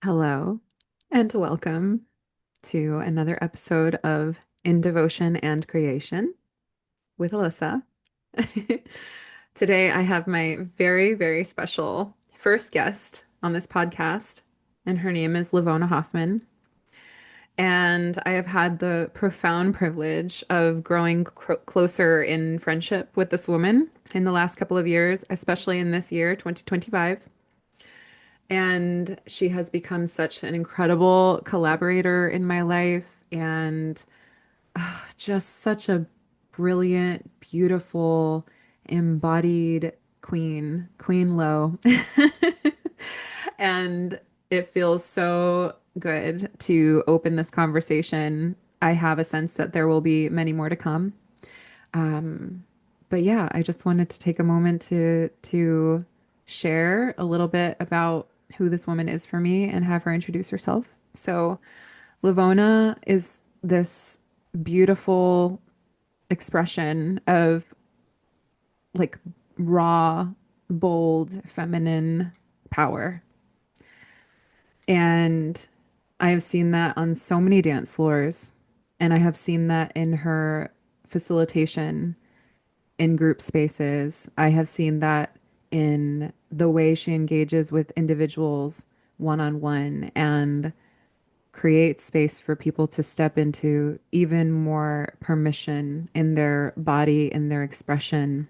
Hello and welcome to another episode of In Devotion and Creation with Alyssa. Today I have my very, very special first guest on this podcast, and her name is Levonah Hoffmann. And I have had the profound privilege of growing closer in friendship with this woman in the last couple of years, especially in this year, 2025. And she has become such an incredible collaborator in my life and just such a brilliant, beautiful, embodied queen, Queen Lo. And it feels so good to open this conversation. I have a sense that there will be many more to come. Um, but yeah, I just wanted to take a moment to share a little bit about who this woman is for me and have her introduce herself. So, Levona is this beautiful expression of like raw, bold, feminine power. And I have seen that on so many dance floors, and I have seen that in her facilitation in group spaces. I have seen that in the way she engages with individuals one on one and creates space for people to step into even more permission in their body, in their expression.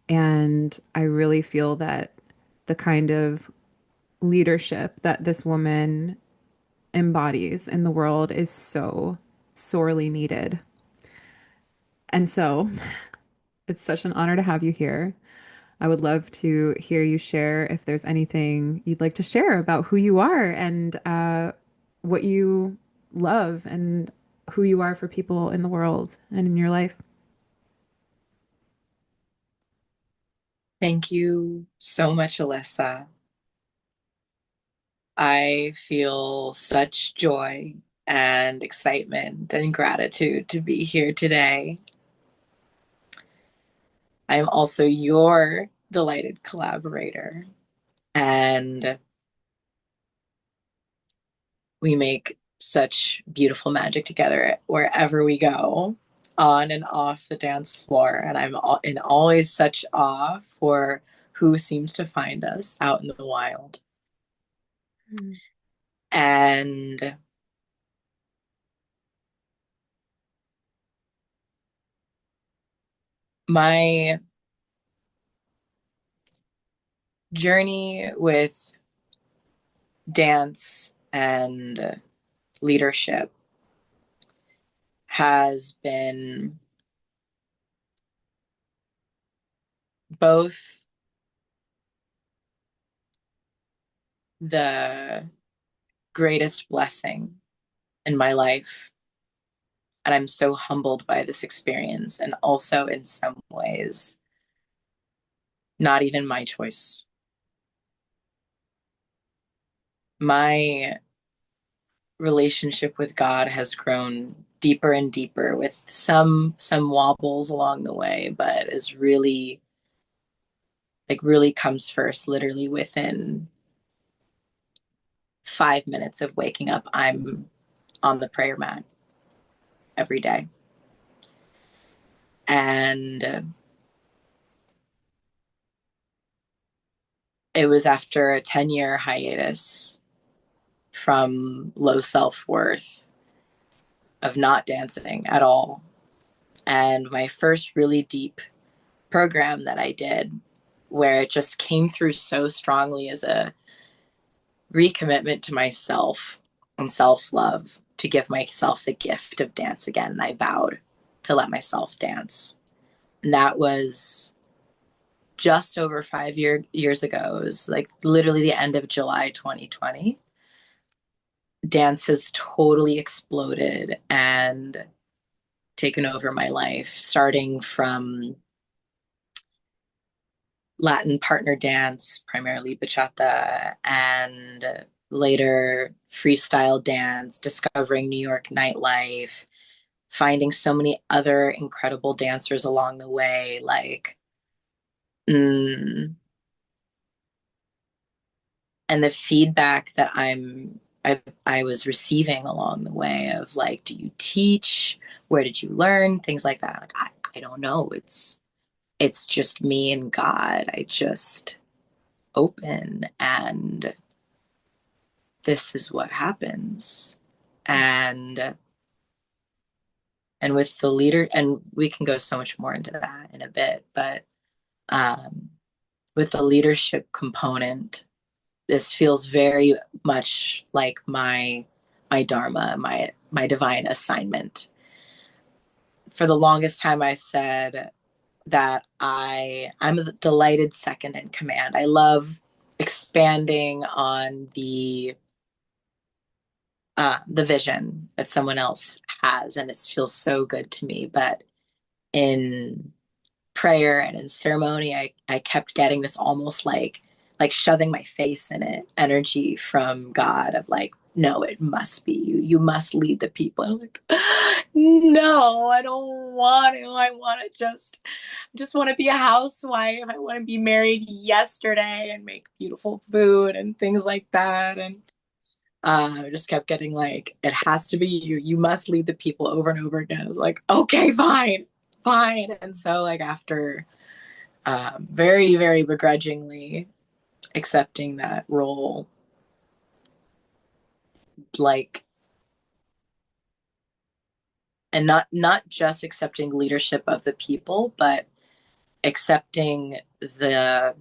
And I really feel that the kind of leadership that this woman embodies in the world is so sorely needed. And so it's such an honor to have you here. I would love to hear you share if there's anything you'd like to share about who you are and what you love and who you are for people in the world and in your life. Thank you so much, Alyssa. I feel such joy and excitement and gratitude to be here today. I am also your delighted collaborator, and we make such beautiful magic together wherever we go, on and off the dance floor. And I'm in always such awe for who seems to find us out in the wild. Mm. And my journey with dance and leadership has been both the greatest blessing in my life. And I'm so humbled by this experience, and also in some ways, not even my choice. My relationship with God has grown deeper and deeper with some wobbles along the way, but is really comes first literally within 5 minutes of waking up. I'm on the prayer mat every day. And it was after a 10-year hiatus from low self-worth, of not dancing at all. And my first really deep program that I did, where it just came through so strongly as a recommitment to myself and self-love, to give myself the gift of dance again. And I vowed to let myself dance. And that was just over years ago. It was like literally the end of July 2020. Dance has totally exploded and taken over my life, starting from Latin partner dance, primarily bachata, and later freestyle dance, discovering New York nightlife, finding so many other incredible dancers along the way, like mm, and the feedback that I was receiving along the way of like, do you teach? Where did you learn? Things like that. Like, I don't know. It's just me and God. I just open and this is what happens. And and with the leader, and we can go so much more into that in a bit, but um with the leadership component, this feels very much like my dharma, my divine assignment. For the longest time I said that I'm a delighted second in command. I love expanding on the vision that someone else has, and it feels so good to me. But in prayer and in ceremony, I kept getting this almost like shoving my face in it energy from God of like, no, it must be you. You must lead the people. And I'm like, no, I don't want to. I just want to be a housewife. I want to be married yesterday and make beautiful food and things like that. And I just kept getting like, it has to be you. You must lead the people over and over again. I was like, okay, fine, fine. And so, like, after very, very begrudgingly accepting that role, like, and not just accepting leadership of the people, but accepting the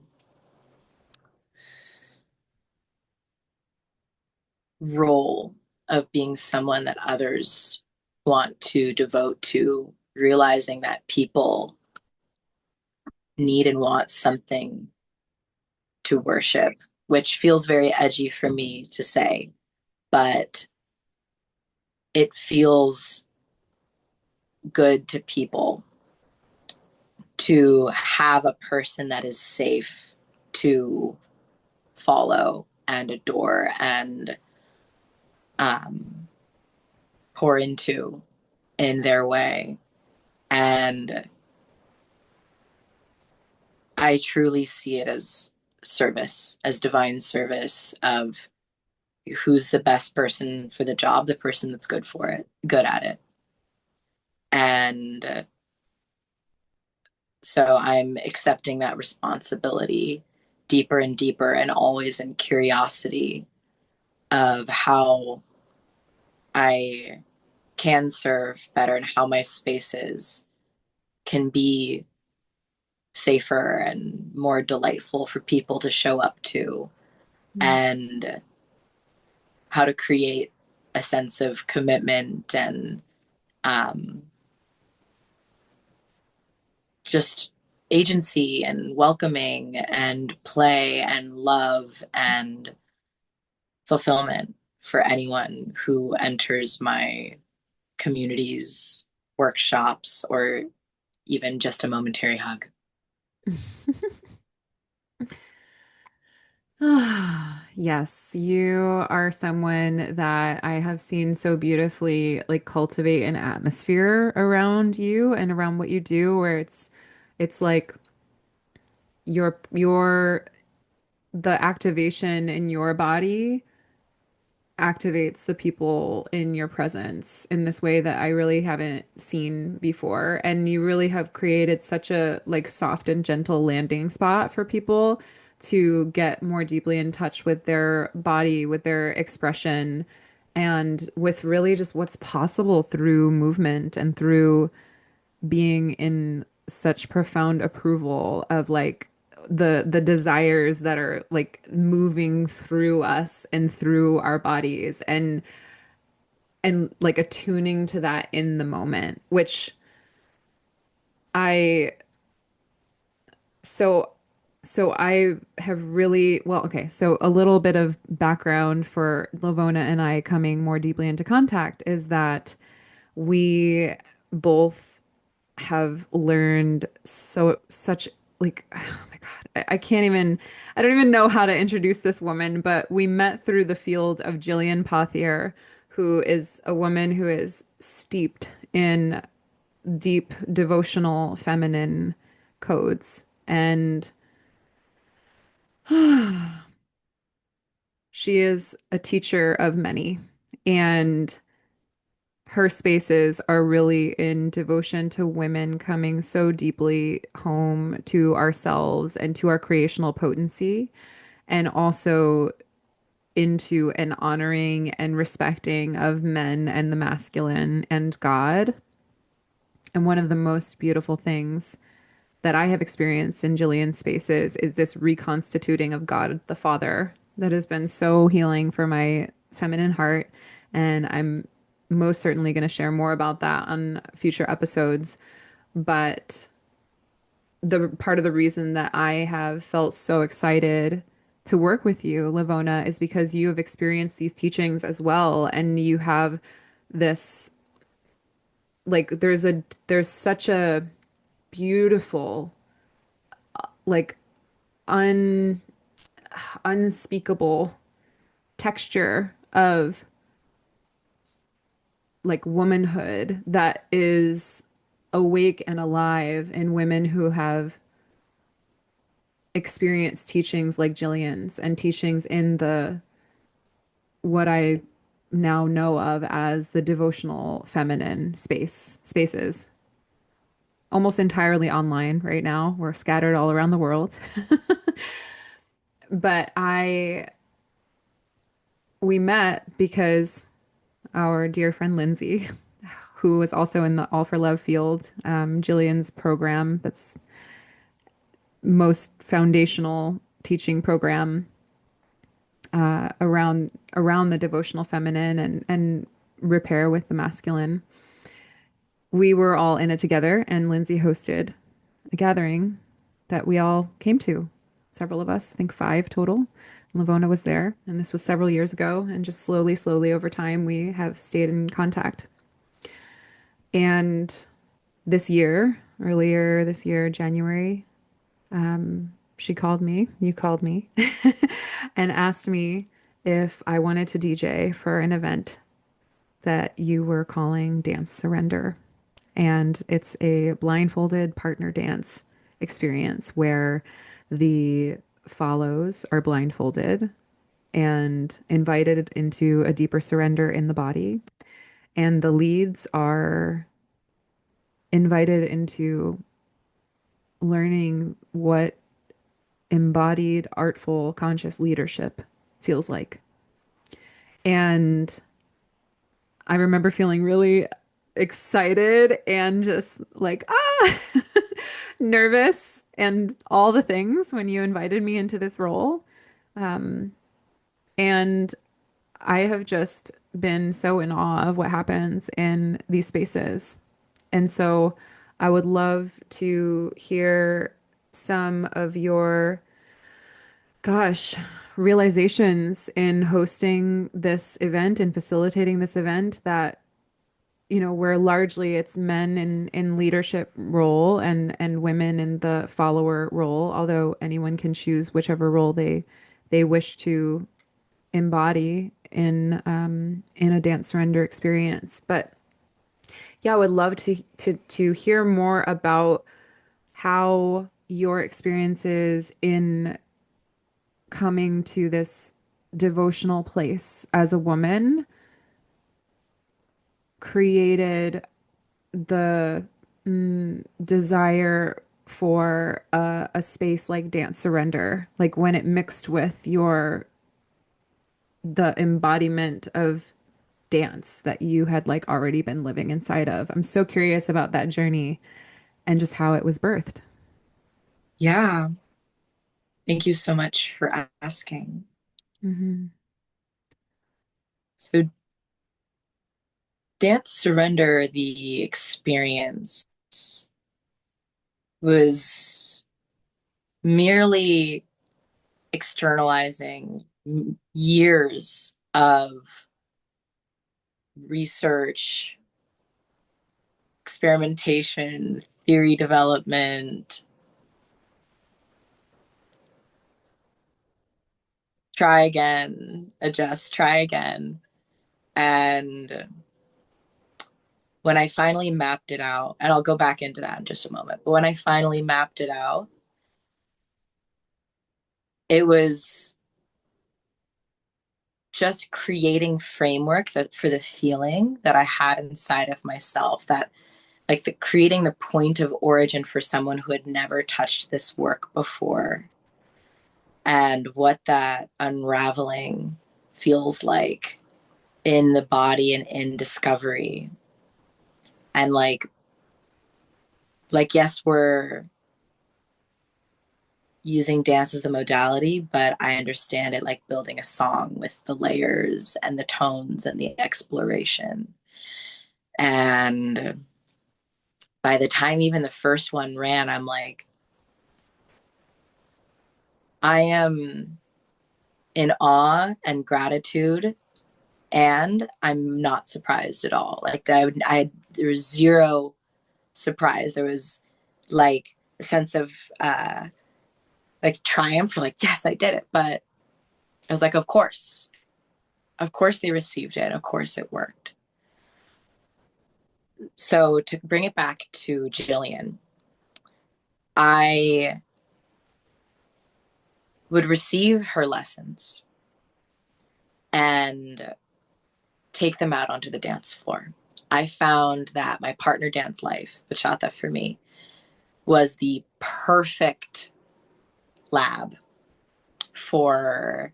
role of being someone that others want to devote to, realizing that people need and want something to worship, which feels very edgy for me to say, but it feels good to people to have a person that is safe to follow and adore and um, pour into in their way. And I truly see it as service, as divine service of who's the best person for the job, the person that's good for it, good at it. And so I'm accepting that responsibility deeper and deeper and always in curiosity of how I can serve better and how my spaces can be safer and more delightful for people to show up to, and how to create a sense of commitment and um, just agency and welcoming and play and love and fulfillment for anyone who enters my community's workshops or even just a momentary hug. Yes, you are someone that I have seen so beautifully like cultivate an atmosphere around you and around what you do where it's like your the activation in your body activates the people in your presence in this way that I really haven't seen before. And you really have created such a like soft and gentle landing spot for people to get more deeply in touch with their body, with their expression, and with really just what's possible through movement and through being in such profound approval of like the desires that are like moving through us and through our bodies and like attuning to that in the moment, which I so so I have really well, okay, so a little bit of background for Levona and I coming more deeply into contact is that we both have learned such like oh my God I can't even I don't even know how to introduce this woman, but we met through the field of Gillian Pothier, who is a woman who is steeped in deep devotional feminine codes and she is a teacher of many, and her spaces are really in devotion to women coming so deeply home to ourselves and to our creational potency, and also into an honoring and respecting of men and the masculine and God. And one of the most beautiful things that I have experienced in Gillian's spaces is this reconstituting of God the Father that has been so healing for my feminine heart. And I'm most certainly going to share more about that on future episodes. But the part of the reason that I have felt so excited to work with you, Levona, is because you have experienced these teachings as well. And you have this, like, there's such a beautiful, like, un unspeakable texture of like womanhood that is awake and alive in women who have experienced teachings like Jillian's and teachings in the what I now know of as the devotional feminine spaces. Almost entirely online right now. We're scattered all around the world. But I we met because our dear friend Lindsay, who was also in the All for Love field, Jillian's program, that's most foundational teaching program around the devotional feminine and repair with the masculine. We were all in it together, and Lindsay hosted a gathering that we all came to. Several of us, I think five total. Levona was there, and this was several years ago. And just slowly over time, we have stayed in contact. And this year, earlier this year, January, she called me, you called me, and asked me if I wanted to DJ for an event that you were calling Dance Surrender. And it's a blindfolded partner dance experience where the follows are blindfolded and invited into a deeper surrender in the body. And the leads are invited into learning what embodied, artful, conscious leadership feels like. And I remember feeling really excited and just like, nervous and all the things when you invited me into this role. And I have just been so in awe of what happens in these spaces. And so I would love to hear some of your, gosh, realizations in hosting this event and facilitating this event that, where largely it's men in leadership role and women in the follower role, although anyone can choose whichever role they wish to embody in a dance surrender experience. But yeah, I would love to hear more about how your experiences in coming to this devotional place as a woman created the desire for a space like dance surrender, like when it mixed with the embodiment of dance that you had like already been living inside of. I'm so curious about that journey and just how it was birthed. Yeah. Thank you so much for asking. Hmm. So, Dance Surrender, the experience, was merely externalizing years of research, experimentation, theory development, try again, adjust, try again. And when I finally mapped it out, and I'll go back into that in just a moment, but when I finally mapped it out, it was just creating framework that for the feeling that I had inside of myself, that like the creating the point of origin for someone who had never touched this work before, and what that unraveling feels like in the body and in discovery. And yes, we're using dance as the modality, but I understand it like building a song with the layers and the tones and the exploration. And by the time even the first one ran, I'm like, I am in awe and gratitude, and I'm not surprised at all. Like there was zero surprise. There was like a sense of like triumph for like, yes, I did it. But I was like, of course they received it. Of course it worked. So to bring it back to Gillian, I would receive her lessons and take them out onto the dance floor. I found that my partner dance life, bachata for me, was the perfect lab for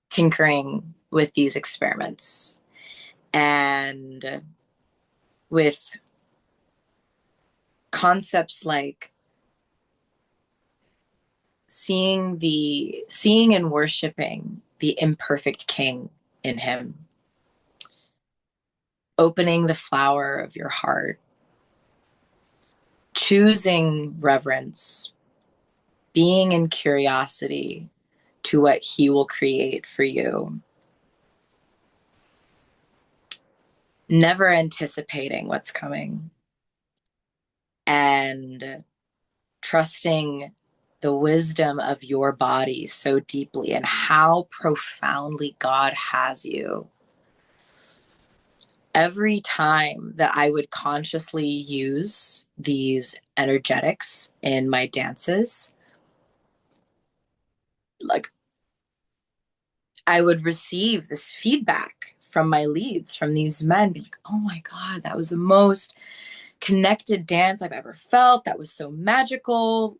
tinkering with these experiments and with concepts like seeing and worshiping the imperfect king in him, opening the flower of your heart, choosing reverence, being in curiosity to what he will create for you, never anticipating what's coming, and trusting the wisdom of your body so deeply and how profoundly God has you. Every time that I would consciously use these energetics in my dances, like I would receive this feedback from my leads, from these men, be like, oh my God, that was the most connected dance I've ever felt. That was so magical.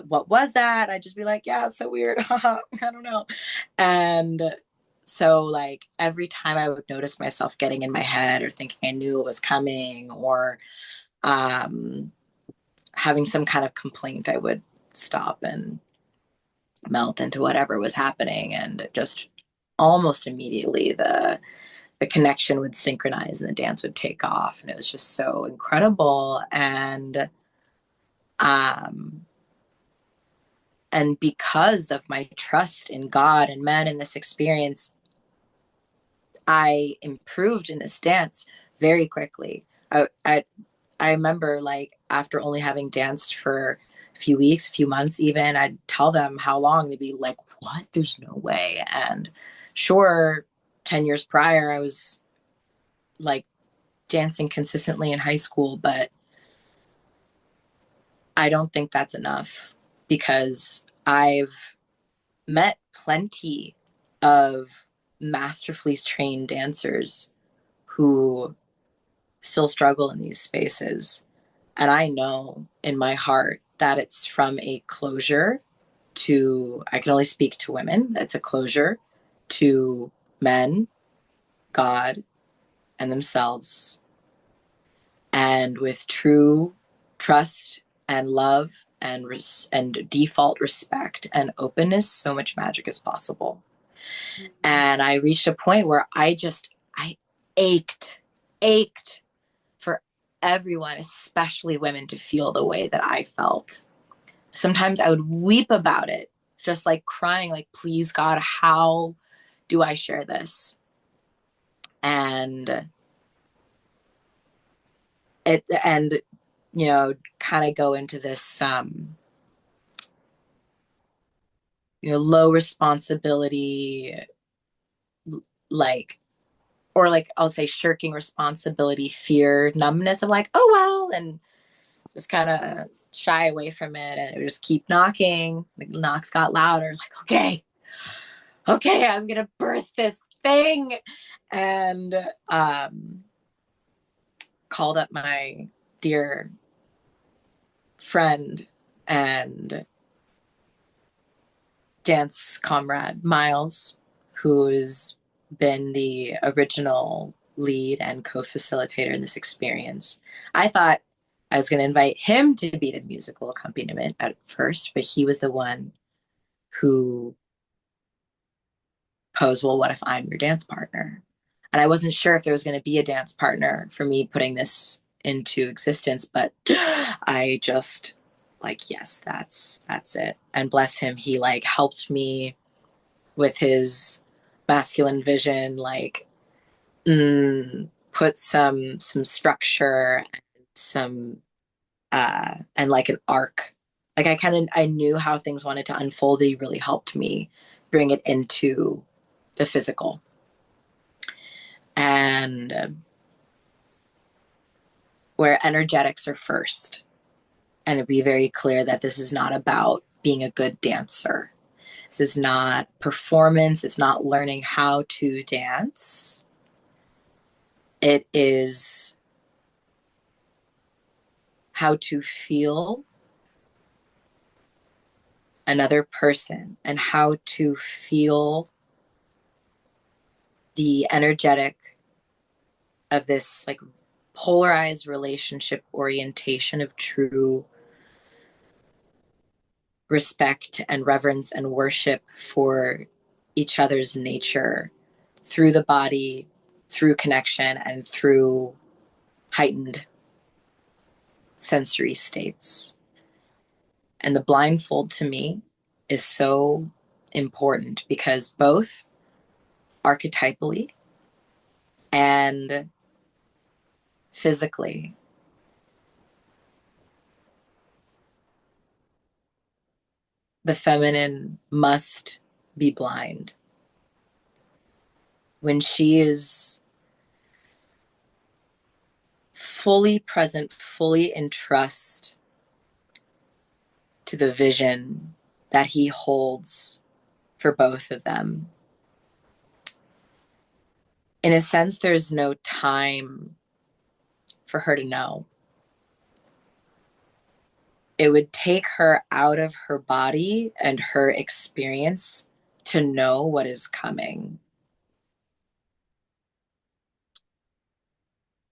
What was that? I'd just be like, yeah, it's so weird. I don't know. And so like every time I would notice myself getting in my head or thinking I knew it was coming, or um, having some kind of complaint, I would stop and melt into whatever was happening, and just almost immediately the connection would synchronize and the dance would take off, and it was just so incredible. Um and because of my trust in God and men in this experience, I improved in this dance very quickly. I remember like after only having danced for a few weeks, a few months even, I'd tell them how long. They'd be like, what? There's no way. And sure, 10 years prior, I was like dancing consistently in high school, but I don't think that's enough, because I've met plenty of masterfully trained dancers who still struggle in these spaces. And I know in my heart that it's from a closure to, I can only speak to women, that's a closure to men, God, and themselves. And with true trust and love and and default respect and openness, so much magic is possible. And I reached a point where I ached, ached for everyone, especially women, to feel the way that I felt. Sometimes I would weep about it, just like crying, like, please, God, how do I share this? And and kind of go into this low responsibility, like, or like I'll say shirking responsibility, fear, numbness of like, oh well, and just kind of shy away from it, and it would just keep knocking. The knocks got louder. Like, okay, I'm gonna birth this thing, and called up my dear friend and dance comrade Miles, who's been the original lead and co-facilitator in this experience. I thought I was going to invite him to be the musical accompaniment at first, but he was the one who posed, well, what if I'm your dance partner? And I wasn't sure if there was going to be a dance partner for me putting this into existence, but I just like, yes, that's it. And bless him, he like helped me with his masculine vision, like put some structure and some and like an arc. Like I knew how things wanted to unfold. He really helped me bring it into the physical. And where energetics are first, and to be very clear that this is not about being a good dancer. This is not performance. It's not learning how to dance. It is how to feel another person and how to feel the energetic of this like polarized relationship orientation of true respect and reverence and worship for each other's nature through the body, through connection, and through heightened sensory states. And the blindfold to me is so important because both archetypally and physically, the feminine must be blind. When she is fully present, fully in trust to the vision that he holds for both of them, in a sense, there's no time for her to know. It would take her out of her body and her experience to know what is coming.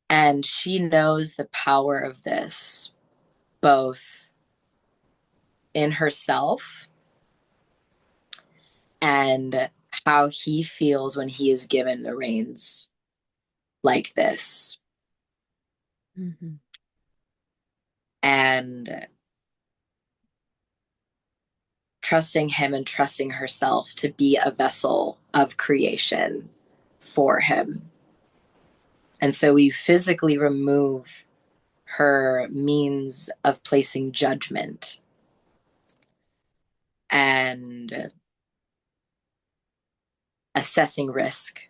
And she knows the power of this, both in herself and how he feels when he is given the reins like this. Mm-hmm. And trusting him and trusting herself to be a vessel of creation for him. And so we physically remove her means of placing judgment and assessing risk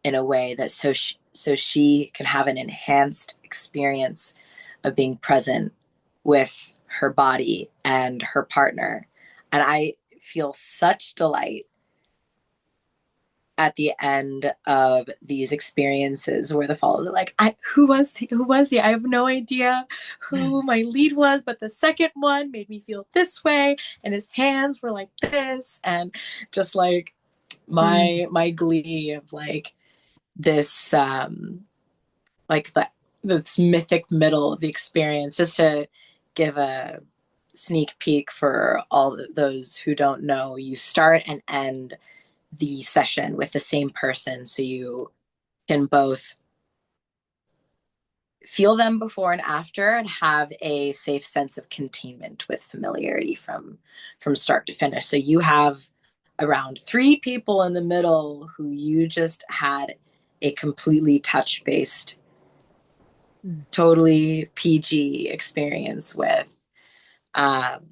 in a way that so she can have an enhanced experience of being present with her body and her partner. And I feel such delight at the end of these experiences where the followers are like, who was he? I have no idea who my lead was, but the second one made me feel this way, and his hands were like this, and just like my glee of like this like this mythic middle of the experience, just to give a sneak peek for all those who don't know. You start and end the session with the same person, so you can both feel them before and after and have a safe sense of containment with familiarity from start to finish. So you have around 3 people in the middle who you just had a completely touch based, totally PG experience with. Um,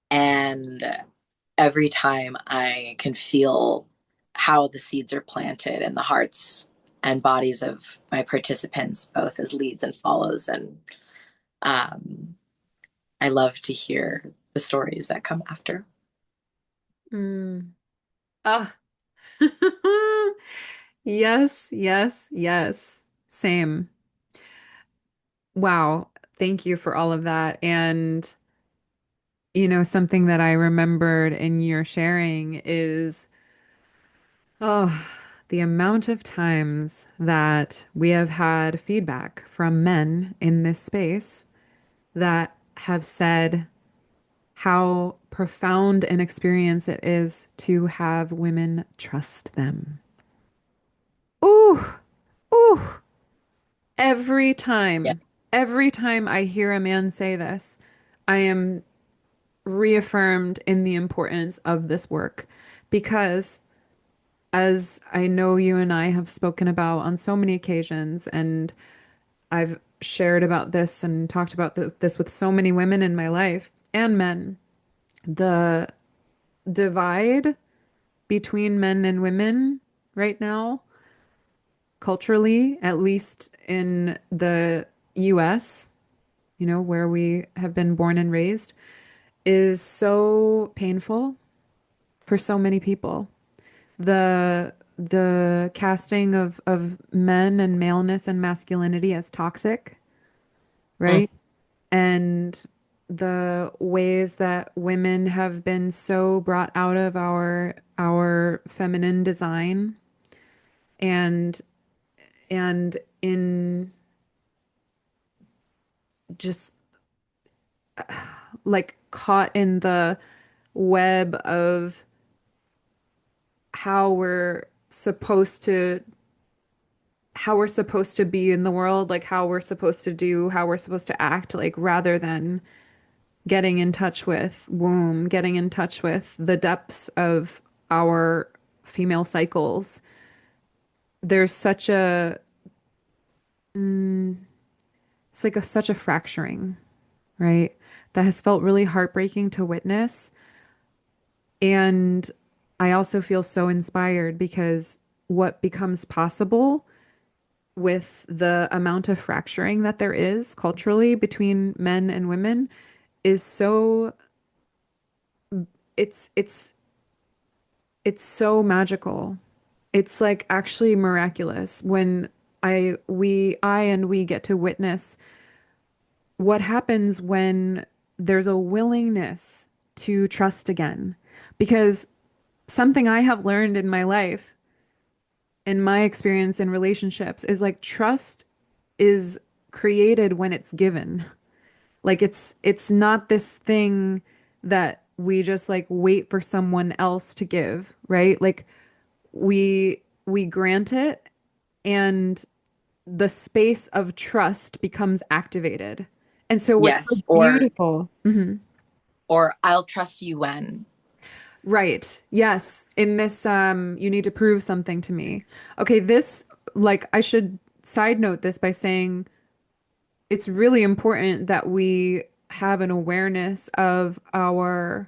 and every time I can feel how the seeds are planted in the hearts and bodies of my participants, both as leads and follows. And I love to hear the stories that come after. Mm. Ah. Yes, yes, yes. Same. Wow. Thank you for all of that. And, something that I remembered in your sharing is, oh, the amount of times that we have had feedback from men in this space that have said how profound an experience it is to have women trust them. Ooh, ooh. Every Yeah. time, every time I hear a man say this, I am reaffirmed in the importance of this work because, as I know you and I have spoken about on so many occasions, and I've shared about this and talked about this with so many women in my life and men, the divide between men and women right now, culturally, at least in the US, where we have been born and raised, is so painful for so many people. The casting of men and maleness and masculinity as toxic, Mm. right? And the ways that women have been so brought out of our feminine design and in just like caught in the web of how we're supposed to how we're supposed to be in the world, like how we're supposed to do, how we're supposed to act, like rather than getting in touch with womb, getting in touch with the depths of our female cycles. There's such a it's like such a fracturing, right? That has felt really heartbreaking to witness. And I also feel so inspired because what becomes possible with the amount of fracturing that there is culturally between men and women is so it's it's it's so magical. It's like actually miraculous when I and we get to witness what happens when there's a willingness to trust again. Because something I have learned in my life, in my experience in relationships, is like trust is created when it's given. Like it's not this thing that we just like wait for someone else to give, right? Like we grant it and the space of trust becomes activated. And so what's so Yes. beautiful, Or I'll trust you when. right? Yes, in this you need to prove something to me. Okay, this like I should side note this by saying it's really important that we have an awareness of our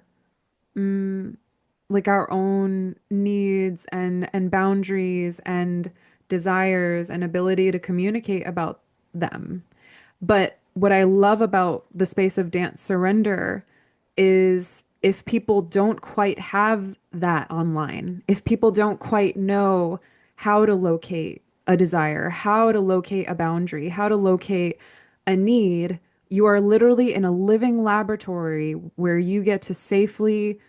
like our own needs and boundaries and desires and ability to communicate about them. But what I love about the space of dance surrender is if people don't quite have that online, if people don't quite know how to locate a desire, how to locate a boundary, how to locate a need, you are literally in a living laboratory where you get to safely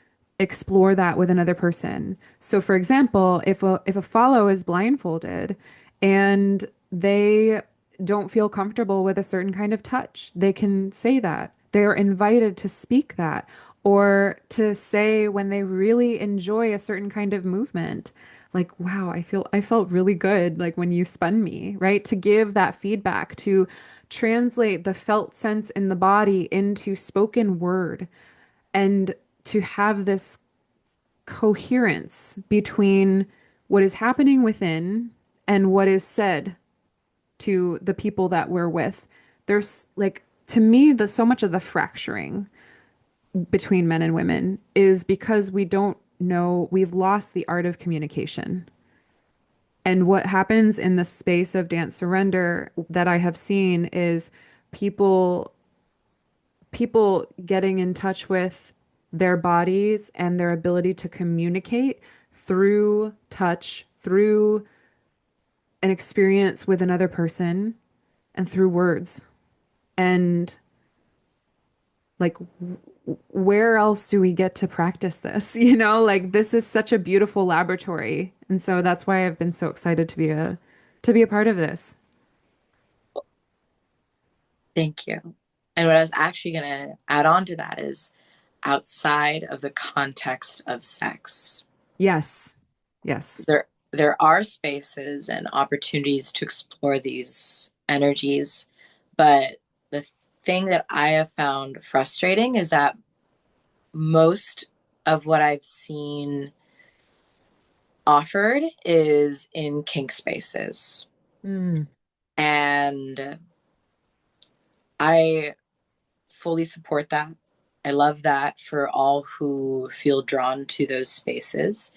explore that with another person. So for example, if a follow is blindfolded and they don't feel comfortable with a certain kind of touch, they can say that. They're invited to speak that or to say when they really enjoy a certain kind of movement. Like, wow, I felt really good like when you spun me, right? To give that feedback, to translate the felt sense in the body into spoken word and to have this coherence between what is happening within and what is said to the people that we're with. There's like, to me, the so much of the fracturing between men and women is because we don't know, we've lost the art of communication. And what happens in the space of dance surrender that I have seen is people people getting in touch with their bodies and their ability to communicate through touch, through an experience with another person, and through words. And like, where else do we get to practice this? Like this is such a beautiful laboratory. And so that's why I've been so excited to be a part of this. Thank you. And what I was actually going to add on to that is outside of the context of sex. Yes. Yes. There are spaces and opportunities to explore these energies, but the thing that I have found frustrating is that most of what I've seen offered is in kink spaces. Mm, And I fully support that. I love that for all who feel drawn to those spaces.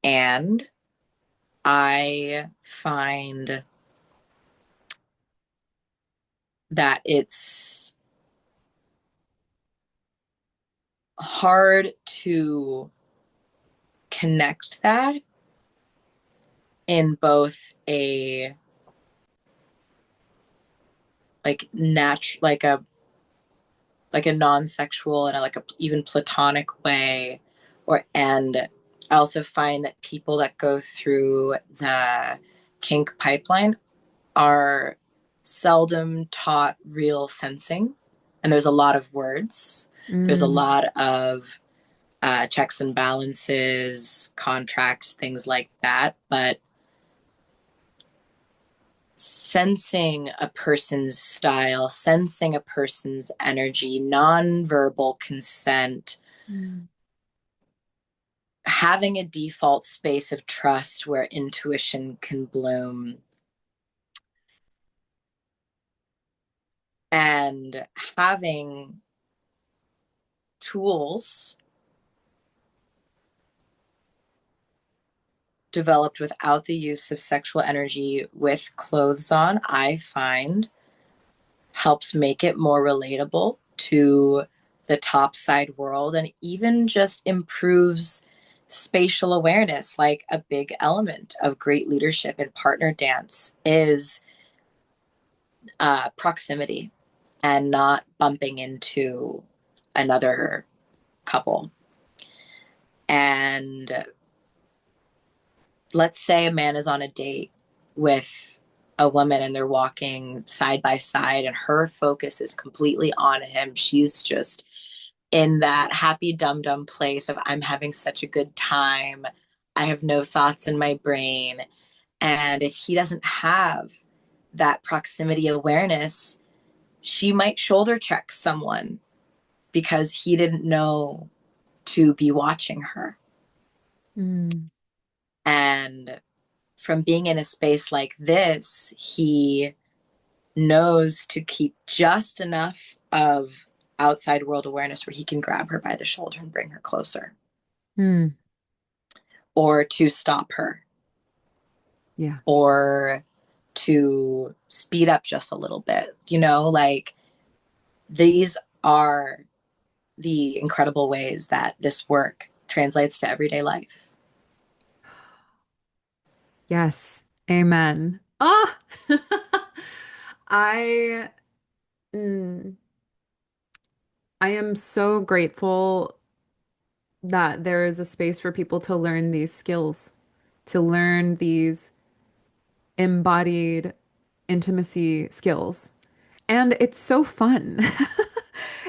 And I find that it's hard to connect that in both a like a non-sexual and a, like a even platonic way, or and I also find that people that go through the kink pipeline are seldom taught real sensing, and there's a lot of words, there's a mm, lot of checks and balances, contracts, things like that, but sensing a person's style, sensing a person's energy, nonverbal consent, mm, having a default space of trust where intuition can bloom, and having tools developed without the use of sexual energy with clothes on, I find helps make it more relatable to the topside world and even just improves spatial awareness. Like a big element of great leadership in partner dance is proximity and not bumping into another couple. And let's say a man is on a date with a woman and they're walking side by side and her focus is completely on him. She's just in that happy dum dum place of I'm having such a good time. I have no thoughts in my brain. And if he doesn't have that proximity awareness, she might shoulder check someone because he didn't know to be watching her. mm, And from being in a space like this, he knows to keep just enough of outside world awareness where he can grab her by the shoulder and bring her closer mm. or to stop her Yeah. or to speed up just a little bit. Like these are the incredible ways that this work translates to everyday life. Yes. Amen. Ah, I mm, I am so grateful that there is a space for people to learn these skills, to learn these embodied intimacy skills. And it's so fun.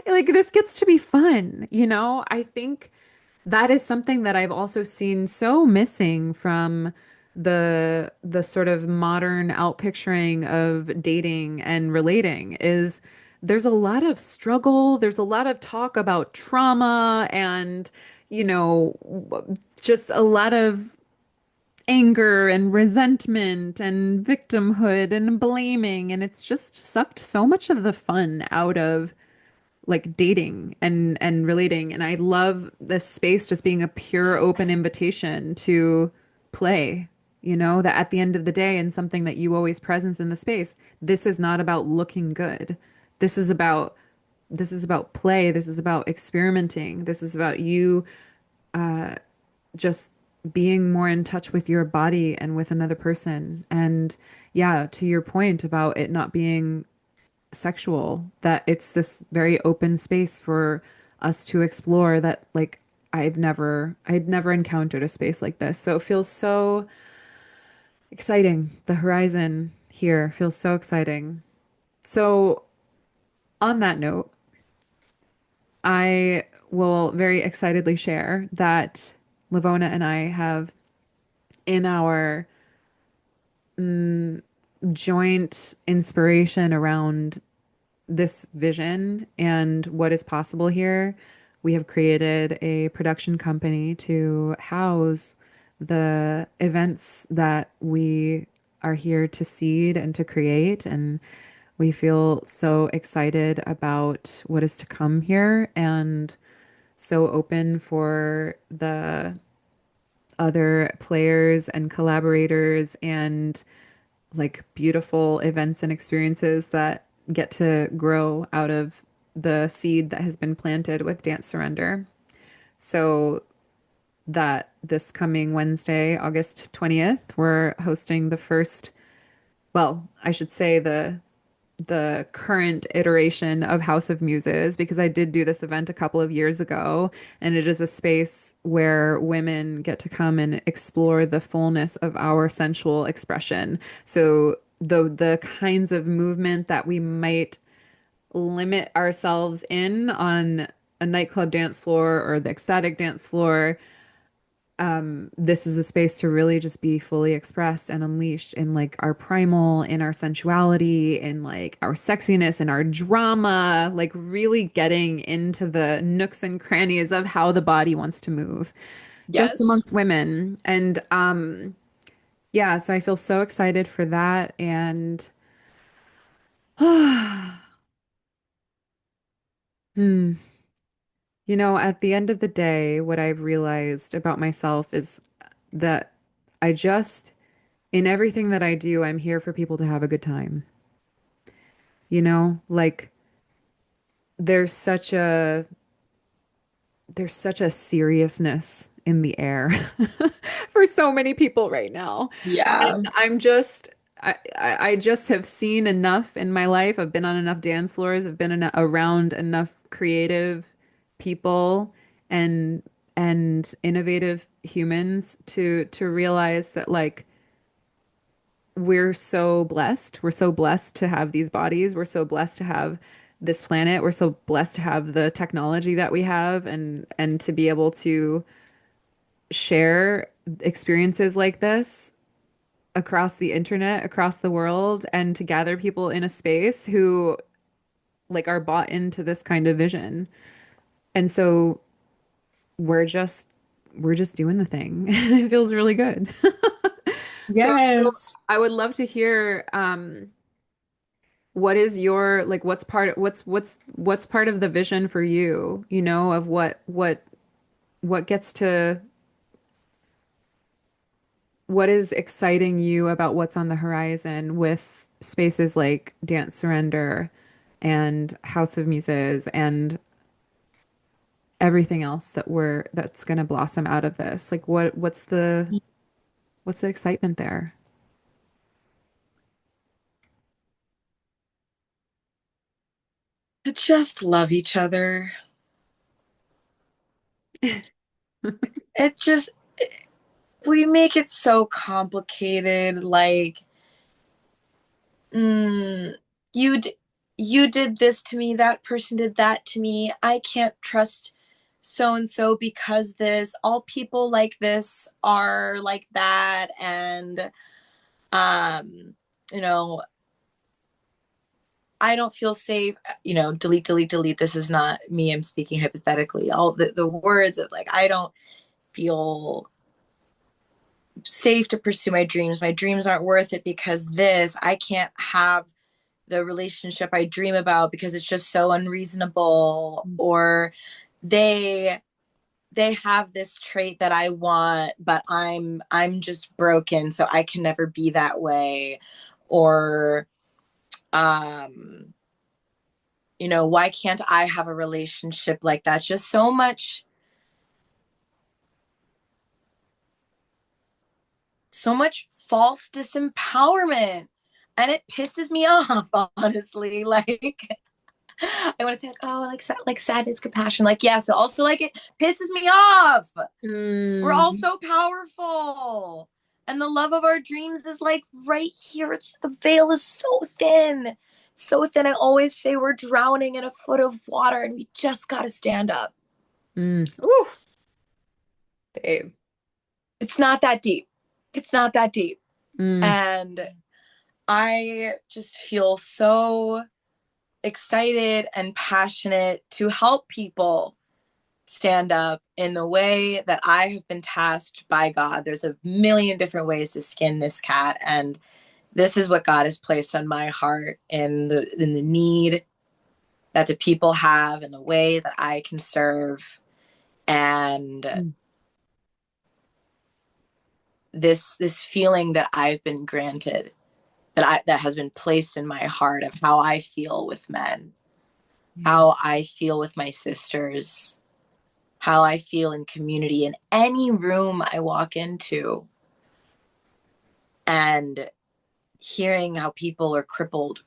Like this gets to be fun. I think that is something that I've also seen so missing from the sort of modern outpicturing of dating and relating is there's a lot of struggle, there's a lot of talk about trauma and you know just a lot of anger and resentment and victimhood and blaming and it's just sucked so much of the fun out of like dating and relating. And I love this space just being a pure open invitation to play, that at the end of the day, and something that you always presence in the space, this is not about looking good. This is about about play. This is about experimenting. This is about you just being more in touch with your body and with another person. And yeah, to your point about it not being sexual, that it's this very open space for us to explore that like I'd never encountered a space like this. So it feels so exciting. The horizon here feels so exciting. So on that note, I will very excitedly share that Levona and I have in our joint inspiration around this vision and what is possible here, we have created a production company to house the events that we are here to seed and to create. And we feel so excited about what is to come here and so open for the other players and collaborators and like beautiful events and experiences that get to grow out of the seed that has been planted with Dance Surrender. So that this coming Wednesday, August 20th, we're hosting the first, well, I should say the current iteration of House of Muses because I did do this event a couple of years ago, and it is a space where women get to come and explore the fullness of our sensual expression. So the kinds of movement that we might limit ourselves in on a nightclub dance floor or the ecstatic dance floor, this is a space to really just be fully expressed and unleashed in like our primal, in our sensuality, in like our sexiness and our drama, like really getting into the nooks and crannies of how the body wants to move, just Yes. amongst women. And yeah, so I feel so excited for that. And hmm, you know, at the end of the day, what I've realized about myself is that I just in everything that I do, I'm here for people to have a good time. You know, like there's such a there's such a seriousness in the air for so many people right now. And Yeah. I just have seen enough in my life. I've been on enough dance floors. I've been around enough creative people and innovative humans to realize that like we're so blessed. We're so blessed to have these bodies. We're so blessed to have this planet. We're so blessed to have the technology that we have and to be able to share experiences like this across the internet, across the world, and to gather people in a space who like are bought into this kind of vision. And so we're just we're just doing the thing. It feels really good. So Yes. I would love to hear what is your like what's part of the vision for you, you know, of what gets to what is exciting you about what's on the horizon with spaces like Dance Surrender and House of Muses and everything else that's going to blossom out of this. Like what's the excitement there? To just love each other. It just, we make it so complicated. Like, mm, you, you did this to me, that person did that to me. I can't trust so and so because this, all people like this are like that. And, um, you know, I don't feel safe, delete, delete, delete. This is not me. I'm speaking hypothetically. All the words of like, I don't feel safe to pursue my dreams. My dreams aren't worth it because this, I can't have the relationship I dream about because it's just so unreasonable. Or they they have this trait that I want, but I'm just broken, so I can never be that way. Or um why can't I have a relationship like that? Just so much false disempowerment. And it pisses me off, honestly. Like, I want to say, like, oh, like sadness, compassion. Like, yes, but also, like, it pisses me off. We're all Mm, so powerful. And the love of our dreams is like right here. The veil is so thin. So thin. I always say we're drowning in a foot of water and we just got to stand up. Ooh, babe. It's not that deep. It's not that deep. Mm, And I just feel so excited and passionate to help people stand up in the way that I have been tasked by God. There's a million different ways to skin this cat, and this is what God has placed on my heart in the need that the people have and the way that I can serve. And mm, this feeling that I've been granted, that has been placed in my heart of how I feel with men, yeah. how I feel with my sisters, how I feel in community in any room I walk into, and hearing how people are crippled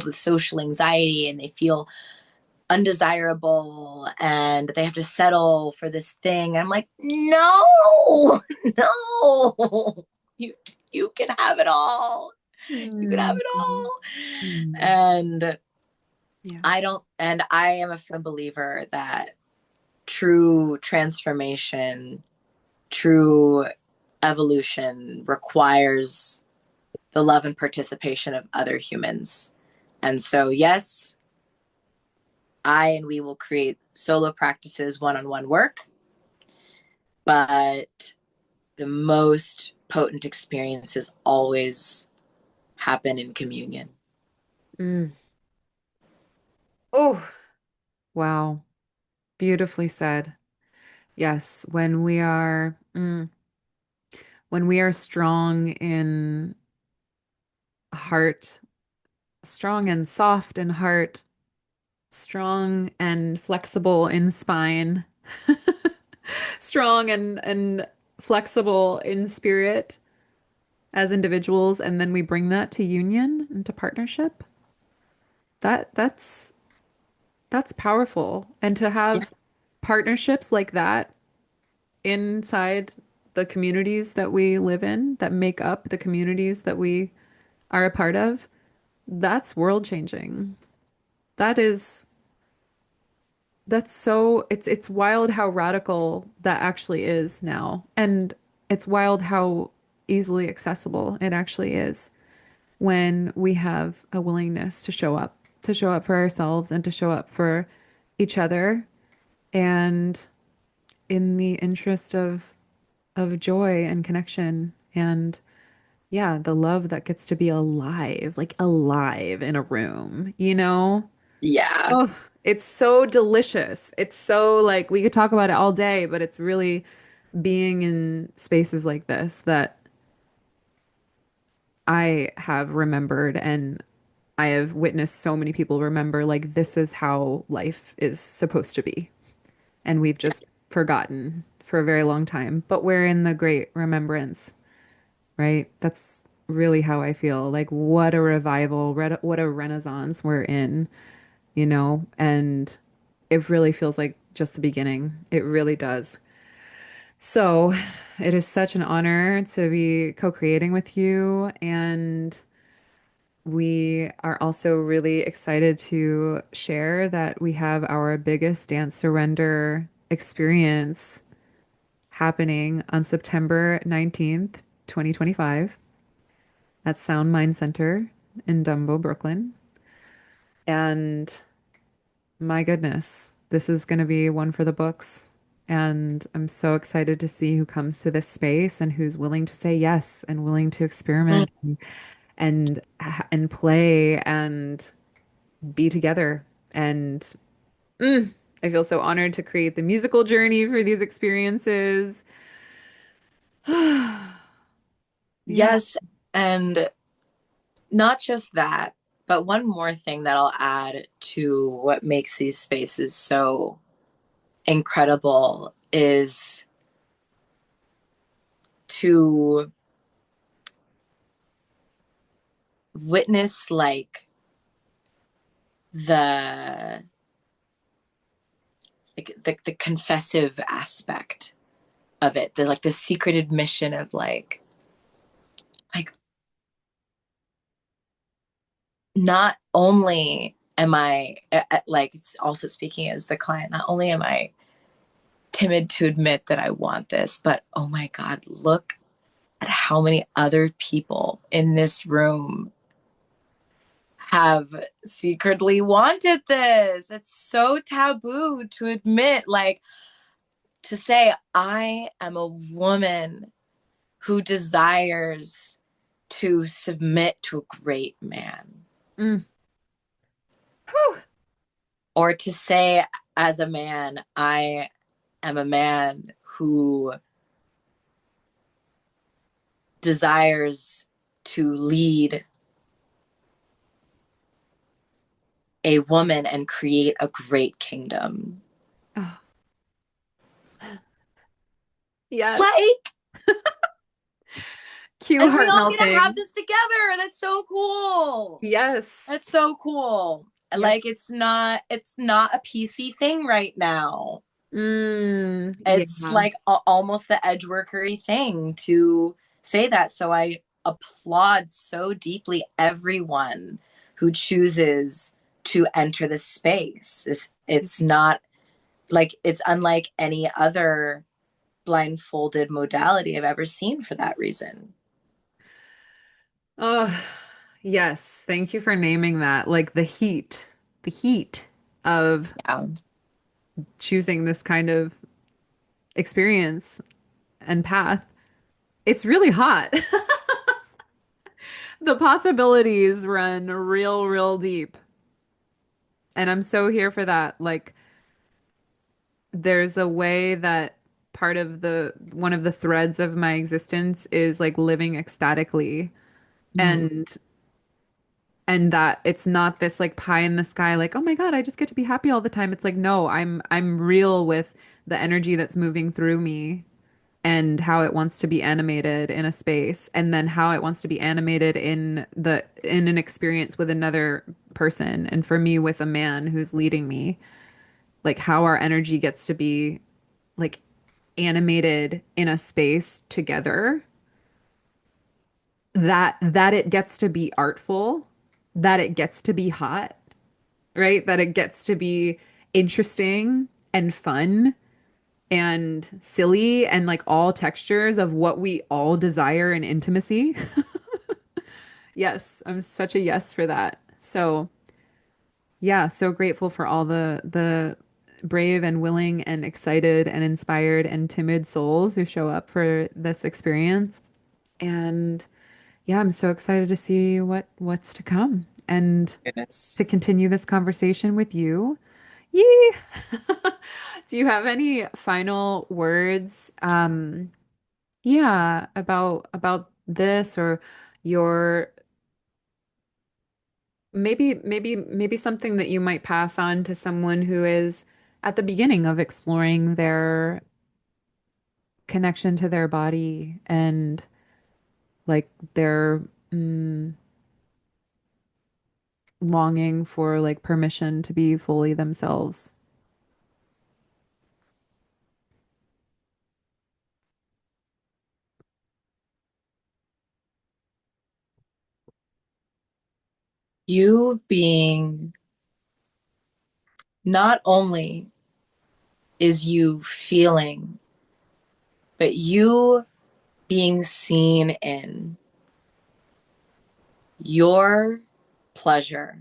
with social anxiety, and they feel undesirable and they have to settle for this thing. I'm like, no, no, you can have it all. You can have Mm, it all. mm, And yeah. I am a firm believer that true transformation, true evolution requires the love and participation of other humans. And so, yes, I and we will create solo practices, one on one work, but the most potent experiences always happen in communion. Mm. Oh, wow. Beautifully said. Yes, when we are strong in heart, strong and soft in heart, strong and flexible in spine, strong and flexible in spirit as individuals, and then we bring that to union and to partnership. That's powerful. And to Yeah, have partnerships like that inside the communities that we live in, that make up the communities that we are a part of, that's world changing. That is, that's so, it's wild how radical that actually is now. And it's wild how easily accessible it actually is when we have a willingness to show up for ourselves and to show up for each other and in the interest of joy and connection and yeah, the love that gets to be alive, like alive in a room, you know? yeah, Oh, it's so delicious. It's so like we could talk about it all day, but it's really being in spaces like this that I have remembered and I have witnessed so many people remember like this is how life is supposed to be. And we've yeah, just forgotten for a very long time, but we're in the great remembrance, right? That's really how I feel. Like what a revival, what a renaissance we're in, you know? And it really feels like just the beginning. It really does. So it is such an honor to be co-creating with you. And we are also really excited to share that we have our biggest dance surrender experience happening on September 19th, 2025 at Sound Mind Center in Dumbo, Brooklyn. And my goodness, this is going to be one for the books. And I'm so excited to see who comes to this space and who's willing to say yes and willing to mm, experiment and play and be together. And I feel so honored to create the musical journey for these experiences. Yeah. yes. And not just that, But one more thing that I'll add to what makes these spaces so incredible is to witness the the confessive aspect of it. There's like the secret admission of like not only am I like also speaking as the client, not only am I timid to admit that I want this, but oh my God, look at how many other people in this room have secretly wanted this. It's so taboo to admit, like to say, I am a woman who desires to submit to a great man. Mm. Whew. Or to say, as a man, I am a man who desires to lead a woman and create a great kingdom. Oh, yes. Like, Cue and we heart all get to have melting. this together. That's so cool. Yes. That's so cool. Yes. Like it's not a PC thing right now. It's Yeah. like almost the edge workery thing to say that. So I applaud so deeply everyone who chooses to enter this space. It's not like it's unlike any other blindfolded modality I've ever seen for that reason. Oh, yes. Thank you for naming that. Like the heat of Yeah. choosing this kind of experience and path. It's really hot. The possibilities run real, real deep. And I'm so here for that. Like, there's a way that part of the one of the threads of my existence is like living ecstatically. Mm-hmm. And that it's not this like pie in the sky, like, oh my God, I just get to be happy all the time. It's like, no, I'm real with the energy that's moving through me and how it wants to be animated in a space, and then how it wants to be animated in an experience with another person. And for me, with a man who's leading me, like how our energy gets to be like animated in a space together, that it gets to be artful, that it gets to be hot, right? That it gets to be interesting and fun and silly and like all textures of what we all desire in intimacy. Yes, I'm such a yes for that. So, yeah, so grateful for all the brave and willing and excited and inspired and timid souls who show up for this experience. And yeah, I'm so excited to see what's to come and to Goodness. continue this conversation with you. Yee! Do you have any final words, yeah, about this or your maybe something that you might pass on to someone who is at the beginning of exploring their connection to their body and like their mm, longing for like permission to be fully themselves. You being not only is you feeling, but you being seen in your pleasure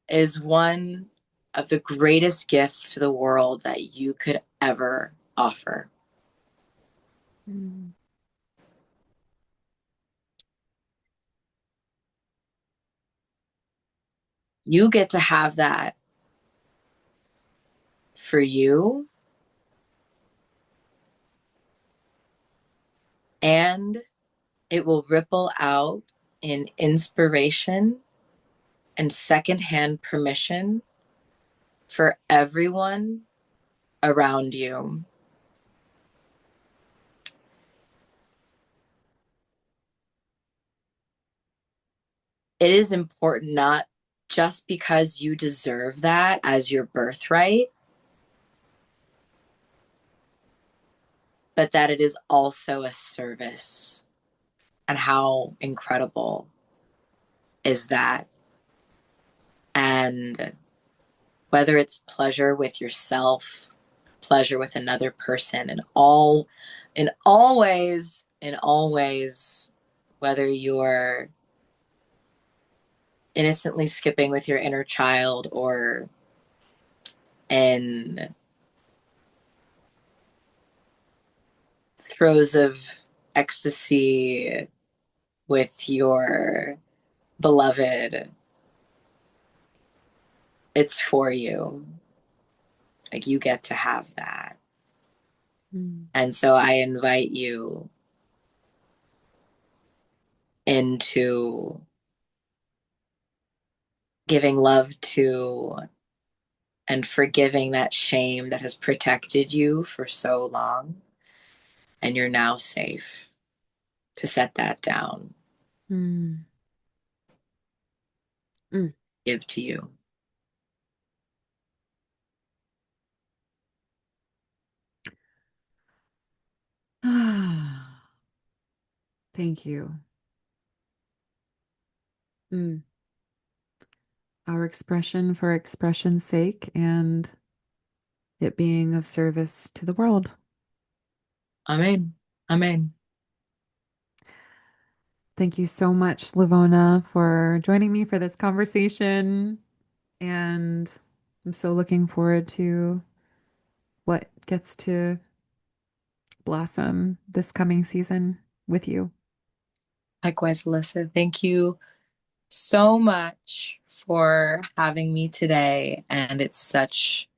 is one of the greatest gifts to the world that you could ever offer. Mm. You get to have that for you and It will ripple out in inspiration and secondhand permission for everyone around you. It is important not just because you deserve that as your birthright, but that it is also a service. And how incredible is that? And whether it's pleasure with yourself, pleasure with another person, and in all ways, whether you're innocently skipping with your inner child or in throes of ecstasy with your beloved, it's for you. Like you get to have that. Mm. And so I invite you into giving love to and forgiving that shame that has protected you for so long. And you're now safe to set that down, Mm. Mm. give to you. Thank you. Mm. Our expression for expression's sake and it being of service to the world. Amen. Amen. Thank you so much, Levona, for joining me for this conversation. And I'm so looking forward to what gets to blossom this coming season with you. Likewise, Alyssa, thank you so much for having me today. And it's such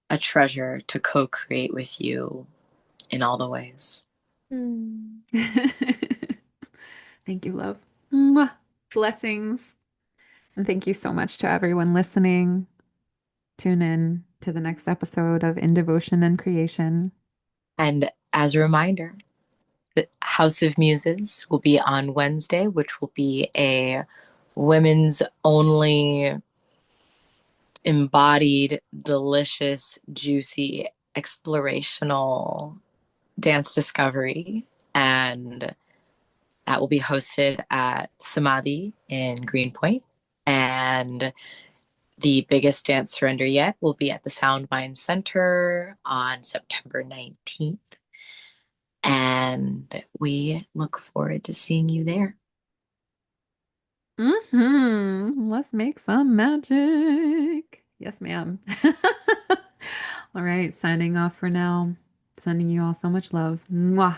a treasure to co create with you in all the ways. Mm. Thank you, love. Mwah. Blessings. And thank you so much to everyone listening. Tune in to the next episode of In Devotion and Creation. And as a reminder, the House of Muses will be on Wednesday, which will be a women's only embodied, delicious, juicy, explorational dance discovery. And that will be hosted at Samadhi in Greenpoint. And the biggest dance surrender yet will be at the Sound Mind Center on September 19th. And we look forward to seeing you there. Let's make some magic. Yes, ma'am. All right, signing off for now. Sending you all so much love. Mwah.